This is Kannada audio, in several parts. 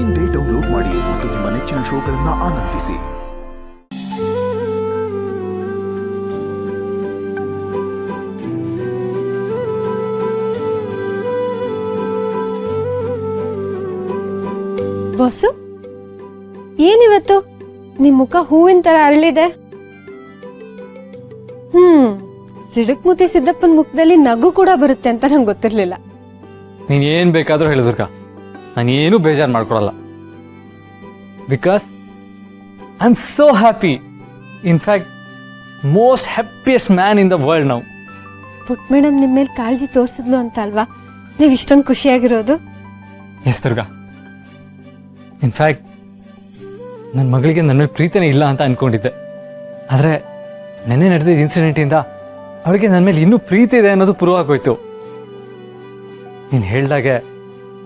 ಇಂದೇ ಡೌನ್ಲೋಡ್ ಮಾಡಿ ಮತ್ತು ನಿಮ್ಮ ನೆಚ್ಚಿನ ಶೋಗಳನ್ನು ಆನಂದಿಸಿ. ಬಾಸು, ಏನಿವತ್ತು ನಿಮ್ ಮುಖ ಹೂವಿನ ತರ ಅರಳಿದೆ. ಸಿಡಕ್ಮುತಿ ಸಿದ್ದಪ್ಪನ ಮುಖದಲ್ಲಿ ನಗು ಕೂಡ ಬರುತ್ತೆ ಅಂತ ನಂಗೆ ಗೊತ್ತಿರ್ಲಿಲ್ಲ. ನೀನು ಏನು ಬೇಕಾದರೂ ಹೇಳು ದುರ್ಗಾ, ನಾನು ಏನೂ ಬೇಜಾರು ಮಾಡ್ಕೊಳಲ್ಲ. Because I am so happy. In fact most happiest man in the world now. ಪುಟ್ ಮೇಡಮ್ ನಿಮ್ಮ ಮೇಲೆ ಕಾಳಜಿ ತೋರಿಸಿದ್ಲು ಅಂತ ಅಲ್ವಾ ನೀವು ಇಷ್ಟೊಂದು ಖುಷಿಯಾಗಿರೋದು? ಎಸ್ ದುರ್ಗಾ, ಇನ್ಫ್ಯಾಕ್ಟ್ ನನ್ನ ಮಗಳಿಗೆ ನನ್ನ ಮೇಲೆ ಪ್ರೀತಿನೇ ಇಲ್ಲ ಅಂತ ಅಂದ್ಕೊಂಡಿದ್ದೆ. ಆದರೆ ನೆನ್ನೆ ನಡೆದಿದ್ದ ಇನ್ಸಿಡೆಂಟಿಂದ ಅವಳಿಗೆ ನನ್ನ ಮೇಲೆ ಇನ್ನೂ ಪ್ರೀತಿ ಇದೆ ಅನ್ನೋದು ಪ್ರೂವ್ ಆಗೋಯ್ತು. ನೀನು ಹೇಳ್ದಾಗೆ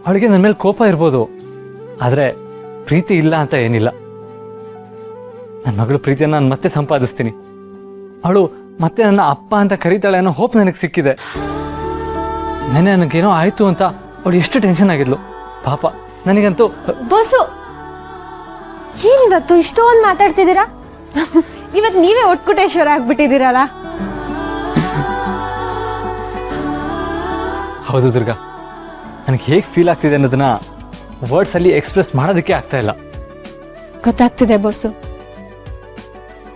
ಅವಳಿಗೆ ನನ್ನ ಮೇಲೆ ಕೋಪ ಇರ್ಬೋದು, ಆದರೆ ಪ್ರೀತಿ ಇಲ್ಲ ಅಂತ ಏನಿಲ್ಲ. ನನ್ನ ಮಗಳು ಪ್ರೀತಿಯನ್ನು ನಾನು ಮತ್ತೆ ಸಂಪಾದಿಸ್ತೀನಿ. ಅವಳು ಮತ್ತೆ ನನ್ನ ಅಪ್ಪ ಅಂತ ಕರೀತಾಳೆ ಅನ್ನೋ ಹೋಪ್ ನನಗೆ ಸಿಕ್ಕಿದೆ. ನೆನ್ನೆ ನನಗೇನೋ ಆಯಿತು ಅಂತ ಅವಳು ಎಷ್ಟು ಟೆನ್ಷನ್ ಆಗಿದ್ಲು ಪಾಪ. ನನಗಂತೂ ಬಾಸು, ಏನಿವತ್ತು ಇಷ್ಟೊಂದು ಮಾತಾಡ್ತಿದ್ದೀರಾ? ಇವತ್ತು ನೀವೇ ಒಟ್ಕುಟೇಶ್ವರ ಆಗ್ಬಿಟ್ಟಿದ್ದೀರಲ್ಲ. ಹೌದು ದುರ್ಗಾ, ನನಗೆ ಹೇಗೆ ಫೀಲ್ ಆಗ್ತಿದೆ ಅನ್ನೋದನ್ನ ವರ್ಡ್ಸಲ್ಲಿ ಎಕ್ಸ್ಪ್ರೆಸ್ ಮಾಡೋದಕ್ಕೆ ಆಗ್ತಾ ಇಲ್ಲ. ಗೊತ್ತಾಗ್ತಿದೆ ಬಾಸು.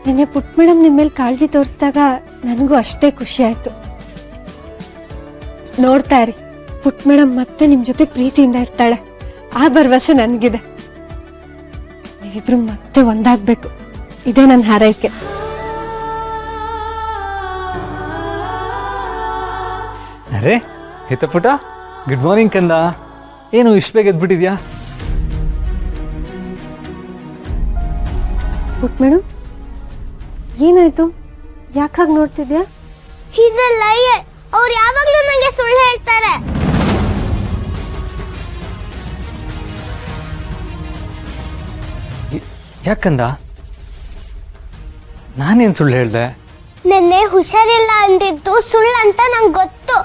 ನೆನ್ನೆ ಪುಟ್ ಮೇಡಮ್ ನಿಮ್ಮ ಮೇಲೆ ಕಾಳಜಿ ತೋರಿಸಿದಾಗ ನನಗೂ ಅಷ್ಟೇ ಖುಷಿ ಆಯ್ತು. ನೋಡ್ತಾ ಇರಿ, ಪುಟ್ ಮೇಡಮ್ ಮತ್ತೆ ನಿಮ್ಮ ಜೊತೆ ಪ್ರೀತಿಯಿಂದ ಇರ್ತಾಳೆ. ಆ ಭರವಸೆ ನನಗಿದೆ. ನೀವಿಬ್ರು ಮತ್ತೆ ಒಂದಾಗ್ಬೇಕು, ಇದೇ ನನ್ನ ಹಾರೈಕೆ. ಅರೆ ಹಿತಪುಟ, ಗುಡ್ ಮಾರ್ನಿಂಗ್ ಕಂದ. ಏನು ಇಷ್ಟು ಬೇಗ ಎದ್ಬಿಟ್ಟಿದ್ಯಾ? ಪುಟ್ ಮೇಡಮ್, ಏನಾಯ್ತು? ಯಾಕಾಗಿ ನೋಡ್ತಿದ್ಯಾ? ಹೀಸ್ ಅ ಲಯರ್. ಅವ್ರು ಯಾವಾಗಲೂ ನನಗೆ ಸುಳ್ಳು ಹೇಳ್ತಾರೆ. ಯಾಕಂದ? ನಾನೇನು ಸುಳ್ಳು ಹೇಳ್ದೆ? ನೆನ್ನೆ ಹುಷಾರಿಲ್ಲ ಅಂದಿದ್ದು ಸುಳ್ಳು ಅಂತ ನಂಗೆ ಗೊತ್ತು.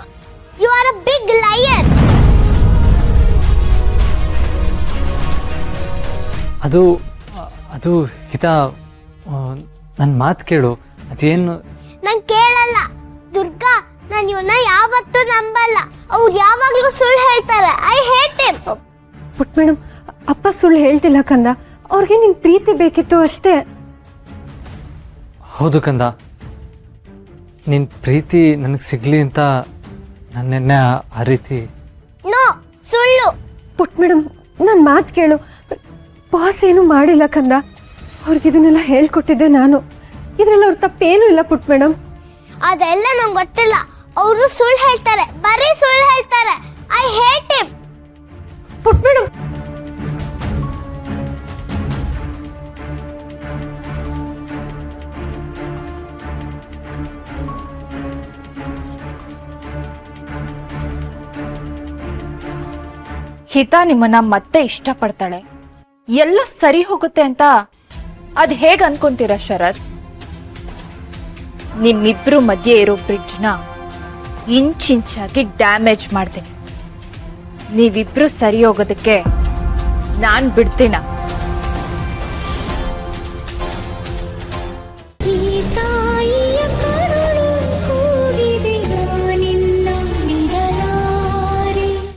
You are a big liar. ಅದು ಹಿತ, ನನ್ನ ಮಾತು ಕೇಳು. ಅದೇನು? ನಂಗೆ ಕೇಳಲ್ಲ ದುರ್ಗಾ. ನಾನು ಇವನ್ನ ಯಾವತ್ತೂ ನಂಬಲ್ಲ. ಅವ್ರು ಯಾವಾಗಲೂ ಸುಳ್ಳು ಹೇಳ್ತಾರೆ. I hate him. ಪುಟ್ ಮೇಡಮ್, ಅಪ್ಪ ಸುಳ್ಳು ಹೇಳ್ತಿಲ್ಲ ಕಂದ. ಅವ್ರಿಗೆ ನಿನ್ ಪ್ರೀತಿ ಬೇಕಿತ್ತು ಅಷ್ಟೇ. ಹೌದು ಕಂದ, ನಿನ್ನ ಪ್ರೀತಿ ನನಗೆ ಸಿಗ್ಲಿ ಅಂತ ನನ್ನೆನ್ನೆ ಆ ರೀತಿ. ನೋ, ಸುಳ್ಳು. ಪುಟ್ ಮೇಡಮ್, ನನ್ನ ಮಾತು ಕೇಳು. ಬಾಸ್ ಏನು ಮಾಡಿಲ್ಲ ಕಂದ. ಅವ್ರಿಗೆ ಇದನ್ನೆಲ್ಲ ಹೇಳ್ಕೊಟ್ಟಿದ್ದೆ ನಾನು. ಇದ್ರಲ್ಲಿ ಅವ್ರ ತಪ್ಪೇನೂ ಇಲ್ಲ ಪುಟ್ ಮೇಡಮ್. ಅದೆಲ್ಲ ನಂಗೆ ಗೊತ್ತಿಲ್ಲ. ಅವರು ಸುಳ್ಳು ಹೇಳ್ತಾರೆ, ಬರೀ ಸುಳ್ಳು ಹೇಳ್ತಾರೆ. I hate him. ಪುಟ್ ಮೇಡಮ್, ಹಿತಾ ನಿಮ್ಮನ್ನ ಮತ್ತೆ ಇಷ್ಟಪಡ್ತಾಳೆ, ಎಲ್ಲ ಸರಿ ಹೋಗುತ್ತೆ ಅಂತ ಅದ್ ಹೇಗ್ ಅನ್ಕೊಂತೀರ ಶರತ್? ನಿಮ್ಮಿಬ್ರು ಮಧ್ಯೆ ಇರೋ ಬ್ರಿಡ್ಜ್ನ ಇಂಚಿಂಚಾಗಿ ಡ್ಯಾಮೇಜ್ ಮಾಡ್ತೀನಿ. ನೀವಿಬ್ರು ಸರಿ ಹೋಗೋದಕ್ಕೆ ನಾನ್ ಬಿಡ್ತೀನ?